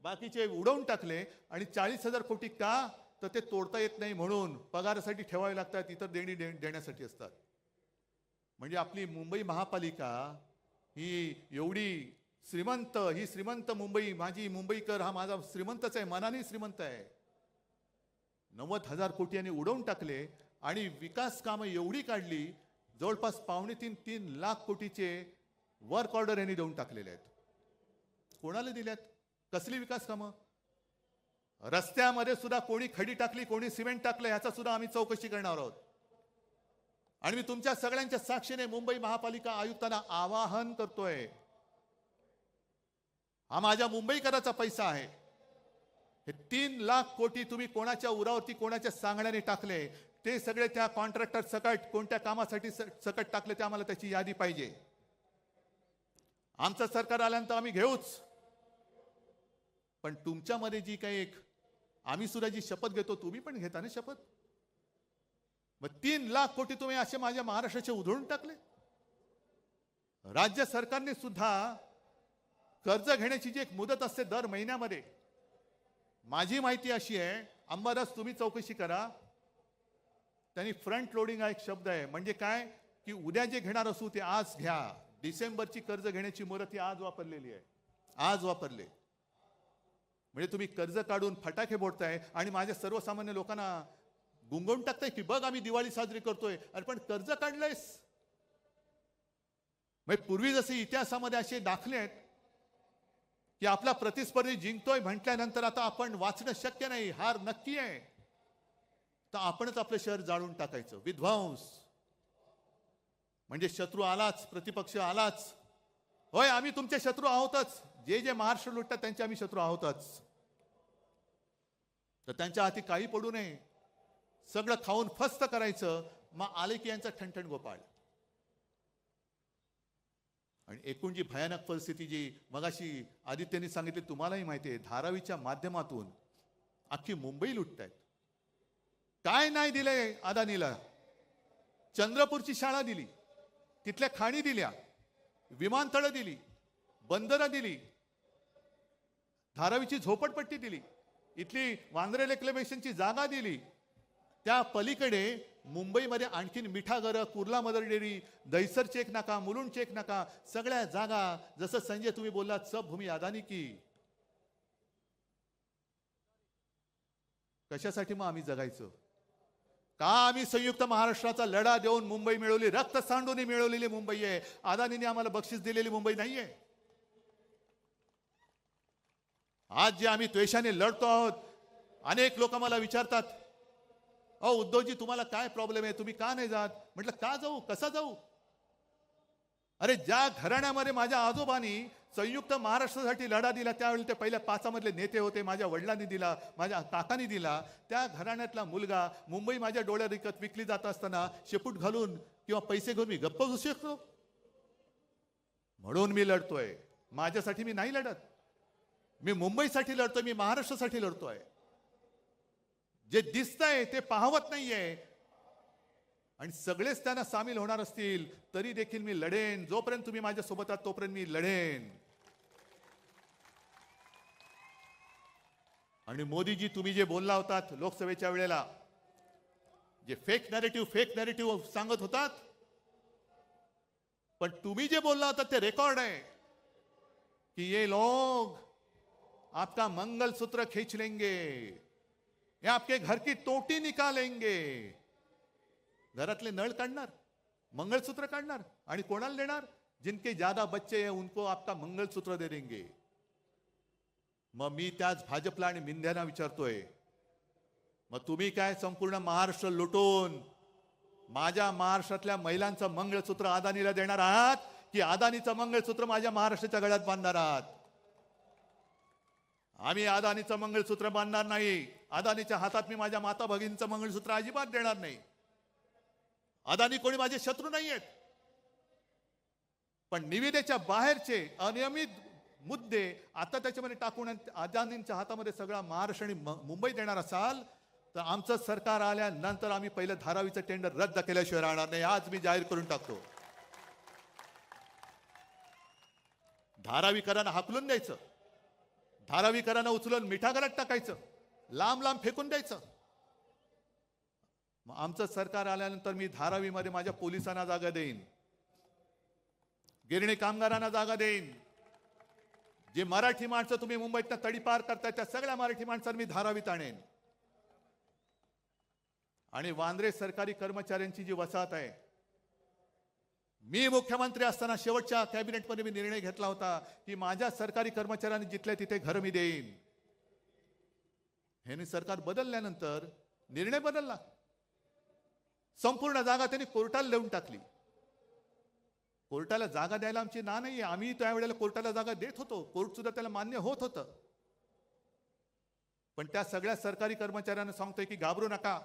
बाकीचे उडवून टाकले. आणि 40,000 कोटी का? तर ते तोडता येत नाही म्हणून पगारासाठी ठेवावे लागतात, इतर देणी देण्यासाठी असतात. म्हणजे आपली मुंबई महापालिका ही एवढी श्रीमंत, ही श्रीमंत मुंबई, माझी मुंबईकर हा माझा श्रीमंतच आहे, मनाने श्रीमंत आहे. 90,000 कोटी यांनी उडवून टाकले आणि विकास कामं एवढी काढली, जवळपास 2.5-3 लाख कोटीचे वर्क ऑर्डर यांनी देऊन टाकलेले आहेत. कोणाला दिल्यात? कसली विकास कामं? रस्त्यामध्ये सुद्धा कोणी खडी टाकली, कोणी सिमेंट टाकलं, याचा सुद्धा आम्ही चौकशी करणार आहोत. आणि मी तुमच्या सगळ्यांच्या साक्षीने मुंबई महापालिका आयुक्तांना आवाहन करतोय, हा माझ्या मुंबईकराचा पैसा आहे. हे 3 लाख कोटी तुम्ही कोणाच्या उरावरती, कोणाच्या सांगण्याने टाकले, ते सगळे त्या कॉन्ट्रॅक्टर सकट कोणत्या कामासाठी सकट टाकले, ते आम्हाला त्याची यादी पाहिजे. आमचं सरकार आल्यानंतर आम्ही घेऊच. पण तुमच्यामध्ये जी काही एक आम्ही सुद्धा जी शपथ घेतो, तुम्ही पण घेता ना शपथ. मग 3 लाख कोटी तुम्ही असे माझ्या महाराष्ट्राचे उधळून टाकले. राज्य सरकारने सुद्धा कर्ज घेण्याची जी एक मुदत असते दर महिन्यामध्ये, माझी माहिती अशी आहे, अंबादास तुम्ही चौकशी करा, त्यांनी फ्रंट लोडिंग हा एक शब्द आहे. म्हणजे काय की उद्या जे घेणार असू ते आज घ्या. डिसेंबरची कर्ज घेण्याची मुदत ही आज वापरलेली आहे, आज वापरले. म्हणजे तुम्ही कर्ज काढून फटाके फोडताय आणि माझ्या सर्वसामान्य लोकांना गुंगवून टाकताय की बघ आम्ही दिवाळी साजरी करतोय. अरे पण कर्ज काढलंयस. म्हणजे पूर्वी जसे इतिहासामध्ये असे दाखले आहेत की आपला प्रतिस्पर्धी जिंकतोय म्हटल्यानंतर आता आपण वाचणं शक्य नाही, हार नक्की आहे, तर आपणच आपलं शहर जाळून टाकायचं. विध्वंस म्हणजे शत्रू आलाच, प्रतिपक्ष आलाच. होय, आम्ही तुमचे शत्रू आहोतच. जे जे महाराष्ट्र लुटतात त्यांचे आम्ही शत्रू आहोतच. तर त्यांच्या हाती काही पडू नये, सगळं खाऊन फस्त करायचं. मग आले की यांचा ठणठण गोपाळ. आणि एकूण जी भयानक परिस्थिती जी मगाशी आदित्यने सांगितली, तुम्हालाही माहिती आहे, धारावीच्या माध्यमातून अख्खी मुंबई लुटतायत. काय नाही दिलंय अदानीला? चंद्रपूरची शाळा दिली, तिथल्या खाणी दिल्या, विमानतळं दिली, बंदरं दिली, धारावीची झोपडपट्टी दिली, इथली वांद्रे रेक्लेमेशनची जागा दिली. त्या पलीकडे मुंबईमध्ये आणखीन मिठागरं, Kurla Mother Dairy, Dahisar check नाका, मुलुंड चेक नाका, सगळ्या जागा. जसं संजय तुम्ही बोललात, सब भूमी अदानी की. कशासाठी मग आम्ही जगायचं? का आम्ही संयुक्त महाराष्ट्राचा लढा देऊन मुंबई मिळवली? रक्त सांडून मिळवलेली मुंबई आहे. अदानीने आम्हाला बक्षीस दिलेली मुंबई नाहीये. आज जे आम्ही द्वेषाने लढतो आहोत, अनेक लोक मला विचारतात, अहो उद्धवजी तुम्हाला काय प्रॉब्लेम आहे, तुम्ही का नाही जात? म्हटलं का जाऊ, कसा जाऊ? अरे ज्या घराण्यामध्ये माझ्या आजोबांनी संयुक्त महाराष्ट्रासाठी लढा दिला, त्यावेळी ते पहिल्या 5 मधले नेते होते, माझ्या वडिलांनी दिला, माझ्या काकांनी दिला, त्या घराण्यातला मुलगा मुंबई माझ्या डोळ्या रिकत विकली जात असताना शेपूट घालून किंवा पैसे घेऊन मी गप्प बसू शकतो? म्हणून मी लढतोय. माझ्यासाठी मी नाही लढत, मी मुंबईसाठी लढतोय, मी महाराष्ट्रासाठी लढतोय. जे दिसतंय ते पाहवत नाहीये. आणि सगळेच त्यांना सामील होणार असतील तरी देखील मी लढेन. जोपर्यंत तुम्ही माझ्या सोबत आहात तोपर्यंत मी लढेन. आणि मोदीजी तुम्ही जे बोलला होतात लोकसभेच्या वेळेला, जे फेक नॅरेटिव्ह सांगत होतात, पण तुम्ही जे बोलला होता ते रेकॉर्ड आहे कि ये लोग आपका मंगलसूत्र खींच लेंगे, ये आपके घर की टोटी निकालेंगे. घरातले नळ काढणार, मंगळसूत्र काढणार आणि कोणाला देणार? जिनके ज्यादा बच्चे हैं उनको आपका मंगलसूत्र दे देंगे. मग मी त्याच भाजपला आणि मिंध्यांना विचारतोय, मग तुम्ही काय संपूर्ण महाराष्ट्र लुटून माझ्या महाराष्ट्रातल्या महिलांचं मंगळसूत्र अदानीला देणार आहात, की अदानीचं मंगळसूत्र माझ्या महाराष्ट्राच्या गळ्यात बांधणार आहात? आम्ही अदानीचं मंगळसूत्र बांधणार नाही. अदानीच्या हातात मी माझ्या माता भगिनीचं मंगळसूत्र अजिबात देणार नाही. अदानी कोणी माझे शत्रू नाही आहेत, पण निविदेच्या बाहेरचे अनियमित मुद्दे आता त्याच्यामध्ये टाकून अदानींच्या हातामध्ये सगळा महाराष्ट्र आणि मुंबई देणार असाल तर आमचं सरकार आल्यानंतर आम्ही पहिलं धारावीचं टेंडर रद्द केल्याशिवाय राहणार नाही. आज मी जाहीर करून टाकतो. धारावीकरांना हाकलून द्यायचं, धारावीकरांना उचलून मिठागरात टाकायचं, लांब लांब फेकून द्यायचं. आमचं सरकार आल्यानंतर मी धारावीमध्ये माझ्या पोलिसांना जागा देईन, गिरणी कामगारांना जागा देईन. जे मराठी माणसं तुम्ही मुंबईतनं तडीपार करताय त्या सगळ्या मराठी माणसांना मी धारावीत आणेन. आणि वांद्रे सरकारी कर्मचाऱ्यांची जी वसाहत आहे, मी मुख्यमंत्री असताना शेवटच्या कॅबिनेटमध्ये मी निर्णय घेतला होता की माझ्या सरकारी कर्मचाऱ्यांनी जिथल्या तिथे घर मी देईन. ह्याने सरकार बदलल्यानंतर निर्णय बदलला. संपूर्ण जागा त्यांनी कोर्टाला देऊन टाकली. कोर्टाला जागा द्यायला आमची ना नाही, आम्ही त्यावेळेला कोर्टाला जागा देत होतो, कोर्ट सुद्धा त्याला मान्य होत होतं. पण त्या सगळ्या सरकारी कर्मचाऱ्यांना सांगतोय की घाबरू नका,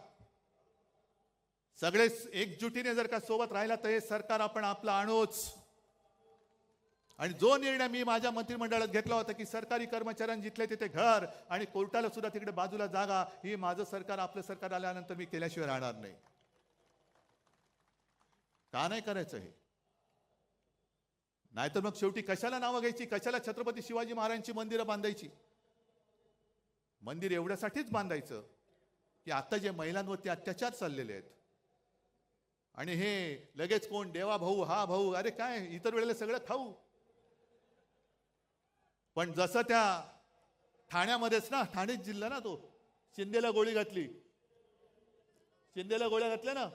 सगळे एकजुटीने जर का सोबत राहिला तर हे सरकार आपण आपलं आणूच. आणि जो निर्णय मी माझ्या मंत्रिमंडळात घेतला होता की सरकारी कर्मचाऱ्यांनी जिथले तिथे घर आणि कोर्टाला सुद्धा तिकडे बाजूला जागा, ही माझं सरकार आपलं सरकार आल्यानंतर मी केल्याशिवाय राहणार नाही. का नाही करायचं हे? नाहीतर मग शेवटी कशाला नावं घ्यायची, कशाला छत्रपती शिवाजी महाराजांची मंदिरं बांधायची? मंदिर एवढ्यासाठीच बांधायचं की आता जे महिलांवरती अत्याचार चाललेले आहेत आणि हे लगेच कोण देवा भाऊ हा भाऊ, अरे काय इतर वेळेला सगळं खाऊ. पण जसं त्या ठाण्यामध्येच ना, ठाणे जिल्हा ना, तो शिंदेला गोळी घातली, शिंदेला गोळ्या घातल्या ना,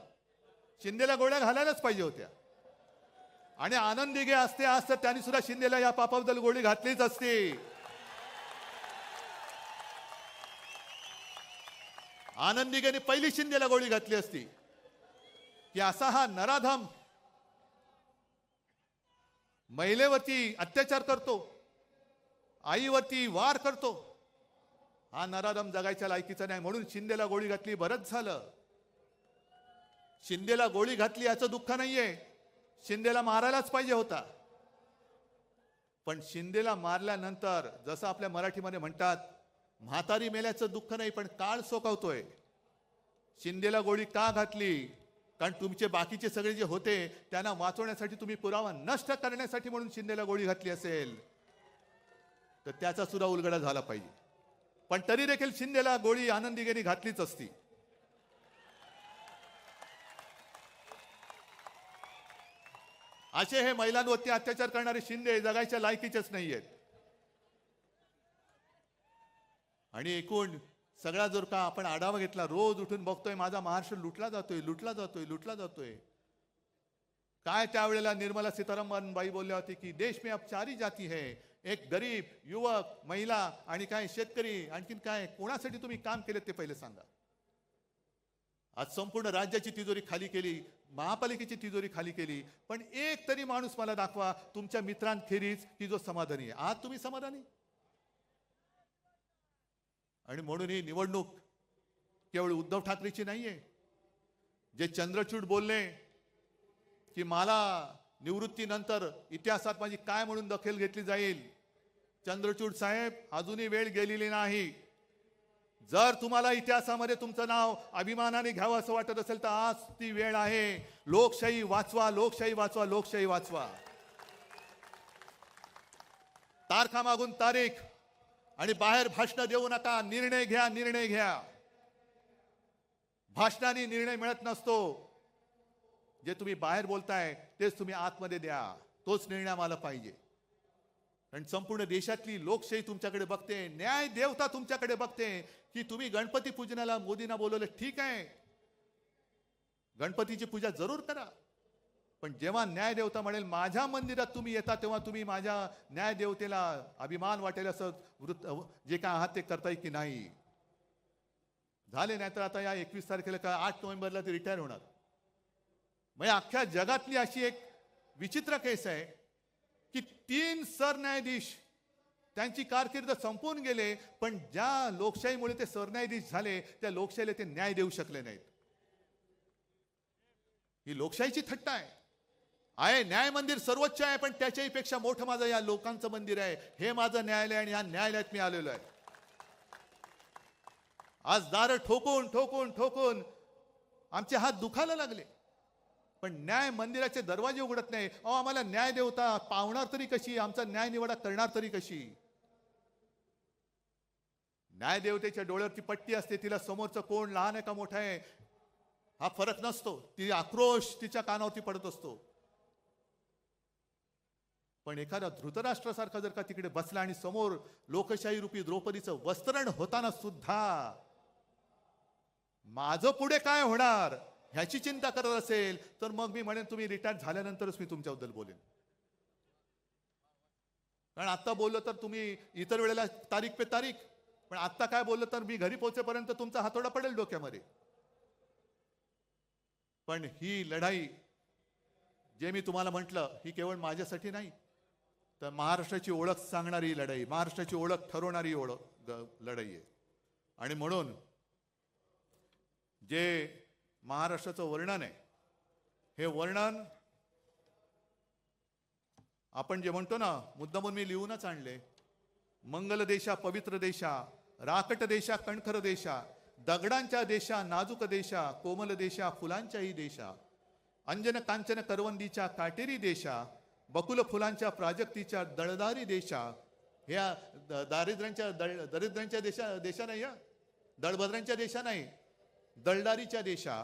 शिंदेला गोळ्या घालायलाच पाहिजे होत्या. आणि आनंद दिघे असते आज तर त्यांनी सुद्धा शिंदेला या पापाबद्दल गोळी घातलीच असते. आनंद दिघेने पहिली शिंदेला गोळी घातली असती की असा हा नराधम महिलेवरती अत्याचार करतो, आईवरती वार करतो, हा नराधम जगायच्या लायकीचा नाही. म्हणून शिंदेला गोळी घातली, बरंच झालं. शिंदेला गोळी घातली याचं दुःख नाहीये, शिंदेला मारायलाच पाहिजे होता. पण शिंदेला मारल्यानंतर जसं आपल्या मराठीमध्ये म्हणतात, म्हातारी मेल्याचं दुःख नाही पण काळ सोकावतोय. शिंदेला गोळी का घातली? कारण तुमचे बाकीचे सगळे जे होते त्यांना वाचवण्यासाठी, तुम्ही पुरावा नष्ट करण्यासाठी म्हणून शिंदेला गोळी घातली असेल तर त्याचा सुद्धा उलगडा झाला पाहिजे. पण तरी देखील शिंदेला गोळी आनंद दिघेने घातलीच असती. असे हे महिलांवरती अत्याचार करणारे शिंदे जगायच्या लायकीचेच नाही आहेत. आणि एकूण सगळा जर का आपण आढावा घेतला, रोज उठून बघतोय माझा महाराष्ट्र लुटला जातोय, लुटला जातोय, लुटला जातोय. काय त्यावेळेला निर्मला सीतारामन बाई बोलल्या होती की देश में अब 4 ही जाती है, एक गरीब, युवक, महिला आणि काय शेतकरी. आणखीन काय, कोणासाठी तुम्ही काम केले ते पहिले सांगा. आज संपूर्ण राज्याची तिजोरी खाली केली, महापालिकेची तिजोरी खाली केली, पण एक तरी माणूस मला दाखवा तुमच्या मित्रांखेरीज की जो समाधानी आहे. आज तुम्ही समाधानी? आणि म्हणून ही निवडणूक केवळ उद्धव ठाकरेची नाहीये. जे चंद्रचूड बोलले की मला निवृत्तीनंतर इतिहासात माझी काय म्हणून दखल घेतली जाईल, चंद्रचूड साहेब अजूनही वेळ गेलेली नाही. जर तुम्हाला इतिहासामध्ये तुमचं नाव अभिमानाने घ्यावं असं वाटत असेल तर आज ती वेळ आहे. लोकशाही वाचवा, लोकशाही वाचवा, लोकशाही वाचवा. तारखा मागून तारीख आणि बाहेर भाषण देऊ नका. निर्णय घ्या, निर्णय घ्या. भाषणाने निर्णय मिळत नसतो. जे तुम्ही बाहेर बोलताय तेच तुम्ही आतमध्ये द्या. तोच निर्णय आम्हाला पाहिजे. आणि संपूर्ण देशातली लोकशाही तुमच्याकडे बघते, न्याय देवता तुमच्याकडे बघते की तुम्ही गणपती पूजनाला मोदींना बोलवलं, ठीक आहे, गणपतीची पूजा जरूर करा, पण जेव्हा न्यायदेवता म्हणेल माझ्या मंदिरात तुम्ही येता तेव्हा तुम्ही माझ्या न्यायदेवतेला अभिमान वाटेल असं जे काय आहात ते करताय की नाही. झाले नाही तर आता या 21 तारखेला का 8 नोव्हेंबरला ते रिटायर होणार. म्हणजे अख्ख्या जगातली अशी एक विचित्र केस आहे की 3 सरन्यायाधीश त्यांची कारकीर्द संपून गेले, पण ज्या लोकशाहीमुळे ते सरन्यायाधीश झाले त्या लोकशाहीला ते न्याय देऊ शकले नाहीत. ही लोकशाहीची थट्टा आहे. न्याय मंदिर सर्वोच्च आहे, पण त्याच्याही पेक्षा मोठं माझं या लोकांचं मंदिर आहे. हे माझं न्यायालय आणि या न्यायालयात मी आलेलो आहे. आज दार ठोकून ठोकून ठोकून आमचे हात दुखायला लागले, पण न्याय मंदिराचे दरवाजे उघडत नाही. आम्हाला न्याय देवता पावणार तरी कशी, आमचा न्याय निवाडा करणार तरी कशी. न्याय देवतेच्या डोळ्यावरती पट्टी असते, तिला समोरचं कोण लहान आहे का मोठा आहे हा फरक नसतो. ती आक्रोश तिच्या कानावरती पडत असतो. पण एखादा धृतराष्ट्रासारखा जर का तिकडे बसला आणि समोर लोकशाही रूपी द्रौपदीचं वस्त्रण होताना सुद्धा माझं पुढे काय होणार ह्याची चिंता करत असेल, तर मग मी म्हणेन तुम्ही रिटायर झाल्यानंतरच मी तुमच्याबद्दल बोलेन. कारण आता बोललो तर तुम्ही इतर वेळेला तारीख पे तारीख, पण आता काय बोललो तर मी घरी पोहोचेपर्यंत तुमचा हातोडा पडेल डोक्यामध्ये. पण ही लढाई जे मी तुम्हाला म्हटलं ही केवळ माझ्यासाठी नाही, तर महाराष्ट्राची ओळख सांगणारी लढाई, महाराष्ट्राची ओळख ठरवणारी लढाई आहे. आणि म्हणून जे महाराष्ट्राचं वर्णन आहे, हे वर्णन आपण जे म्हणतो ना, मुद्दामून मी लिहूनच आणले. मंगल देशा पवित्र देशा, राकट देशा कणखर देशा, दगडांच्या देशा नाजूक देशा, कोमल देशा फुलांच्याही देशा, अंजन कांचन करवंदीच्या काटेरी देशा, बकुल फुलांच्या प्राजक्तीच्या दळदारी देशा. ह्या दरिद्रांच्या देशा नाही, दळभद्रांच्या देशा नाही, दळदारीच्या देशा,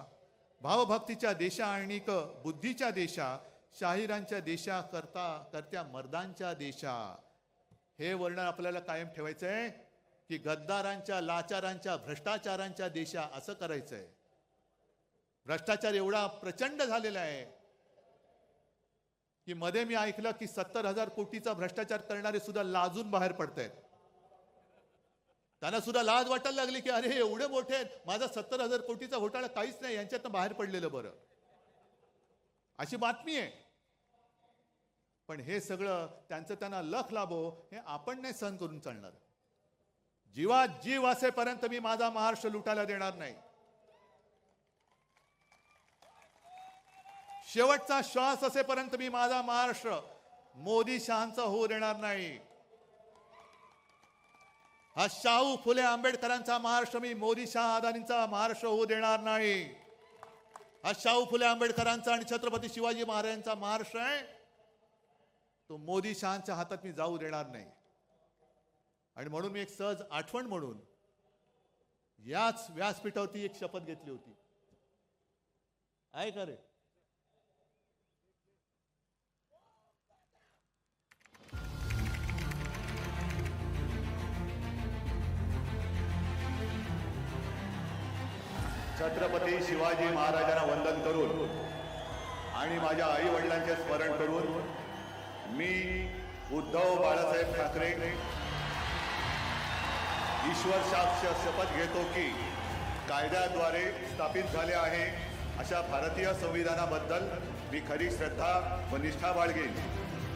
भावभक्तीच्या देशा आणि बुद्धीच्या देशा, शाहिरांच्या देशा, करत्या मर्दांच्या देशा. हे वर्णन आपल्याला कायम ठेवायचं आहे की गद्दारांच्या, लाचारांच्या, भ्रष्टाचारांच्या देशा असं करायचंय. भ्रष्टाचार एवढा प्रचंड झालेला आहे की मध्ये मी ऐकलं की 70,000 कोटीचा भ्रष्टाचार करणारे सुद्धा लाजून बाहेर पडतायत. त्यांना सुद्धा लाज वाटायला लागली की अरे एवढे मोठे आहेत, माझा 70,000 कोटीचा घोटाळा काहीच नाही, यांच्यातनं बाहेर पडलेलं बरं, अशी बातमी आहे. पण हे सगळं त्यांना लख लाभो हे आपण नाही सहन करून चालणार. जीवात जीव असेपर्यंत मी माझा महाराष्ट्र लुटायला देणार नाही. शेवटचा श्वास असेपर्यंत मी माझा महाराष्ट्र मोदी शहांचा होऊ देणार नाही. हा शाहू फुले आंबेडकरांचा महाराष्ट्र मी मोदी शाह अदानींचा महाराष्ट्र होऊ देणार नाही. हा शाहू फुले आंबेडकरांचा आणि छत्रपती शिवाजी महाराजांचा महाराष्ट्र आहे, तो मोदी शहांच्या हातात मी जाऊ देणार नाही. आणि म्हणून मी एक सहज आठवण म्हणून याच व्यासपीठावरती एक शपथ घेतली होती. आहे का रे? छत्रपती शिवाजी महाराजांना वंदन करून आणि माझ्या आई वडिलांचे स्मरण करून मी उद्धव बाळासाहेब ठाकरे ईश्वर साक्ष शपथ घेतो की कायद्याद्वारे स्थापित झाले आहे अशा भारतीय संविधानाबद्दल मी खरी श्रद्धा व निष्ठा बाळगेन.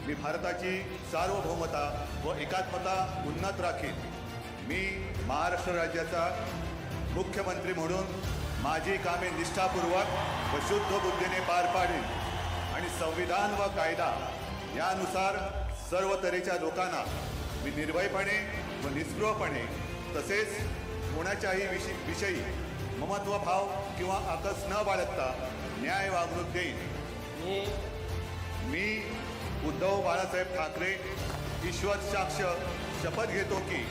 मी भारताची सार्वभौमता व एकात्मता उन्नत राखीन. मी महाराष्ट्र राज्याचा मुख्यमंत्री म्हणून माझी कामे निष्ठापूर्वक व शुद्ध बुद्धीने पार पाडीन आणि संविधान व कायदा यानुसार सर्व तऱ्हेच्या लोकांना मी निर्भयपणे व निस्पृहपणे तसेच कोणाच्याही विषयी ममत्वभाव किंवा आकस न बाळगता न्याय वागणूक देईन. मी उद्धव बाळासाहेब ठाकरे ईश्वर साक्ष शपथ घेतो की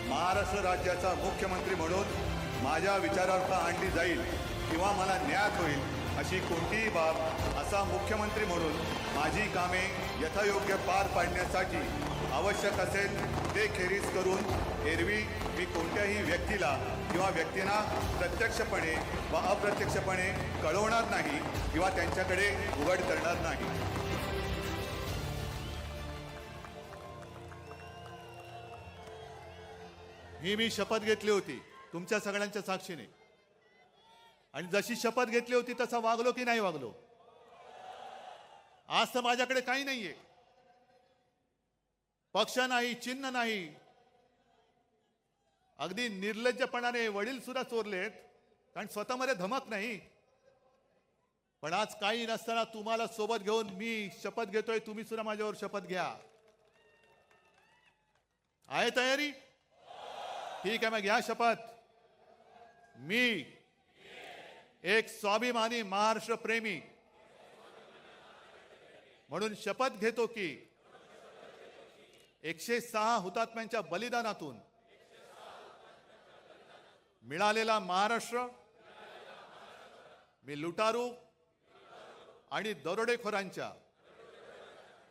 महाराष्ट्र राज्याचा मुख्यमंत्री म्हणून माझ्या विचारार्थ आणली जाईल किंवा मला न्याय होईल अशी कोणतीही बाब असा मुख्यमंत्री म्हणून माझी कामे यथायोग्य पार पाडण्यासाठी आवश्यक असेल ते खेरीज करून एरवी मी कोणत्याही व्यक्तीला किंवा व्यक्तींना प्रत्यक्षपणे व अप्रत्यक्षपणे कळवणार नाही किंवा त्यांच्याकडे उघड करणार नाही. ही मी शपथ घेतली होती तुमच्या सगळ्यांच्या साक्षीने, आणि जशी शपथ घेतली होती तसा वागलो की नाही वागलो? आज तर माझ्याकडे काही नाहीये, पक्ष नाही, चिन्ह नाही, अगदी निर्लज्जपणाने वडील सुद्धा चोरलेत, कारण स्वतःमध्ये धमक नाही. पण आज काही नसताना तुम्हाला सोबत घेऊन मी शपथ घेतोय, तुम्ही सुद्धा माझ्यावर शपथ घ्या. आहे तयारी? ठीक आहे, मग घ्या शपथ. मी एक स्वाभिमानी महाराष्ट्र प्रेमी म्हणून शपथ घेतो की 106 हुतात्म्यांच्या बलिदानातून मिळालेला महाराष्ट्र मी लुटारू आणि दरोडेखोरांच्या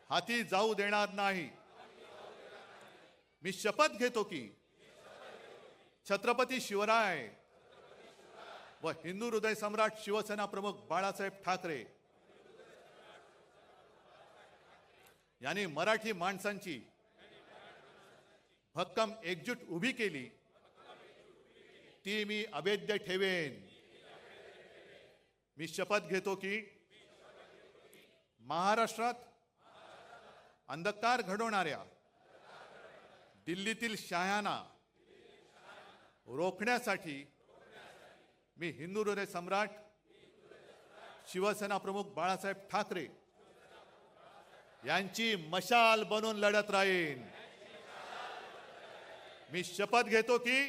हाती जाऊ देणार नाही. मी शपथ घेतो की छत्रपती शिवराय व हिंदू हृदय सम्राट शिवसेना प्रमुख बाळासाहेब ठाकरे यांनी मराठी माणसांची भक्कम एकजूट उभी केली, ती मी अभेद्य ठेवेन. मी शपथ घेतो की महाराष्ट्रात अंधकार घडवणाऱ्या दिल्लीतील शहायांना रोखण्यासाठी मी हिंदू हृदय सम्राट शिवसेना प्रमुख बाळासाहेब ठाकरे यांची मशाल बनून लढत राहीन. मी शपथ घेतो की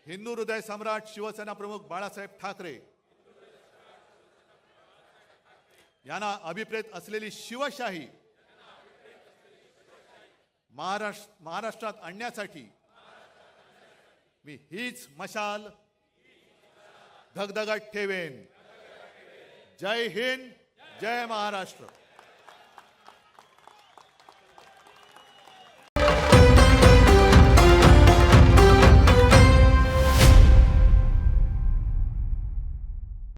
हिंदू हृदय सम्राट शिवसेना प्रमुख बाळासाहेब ठाकरे यांना अभिप्रेत असलेली शिवशाही महाराष्ट्रात आणण्यासाठी मी हीच मशाल धगधगत ठेवेन. जय हिंद, जय महाराष्ट्र.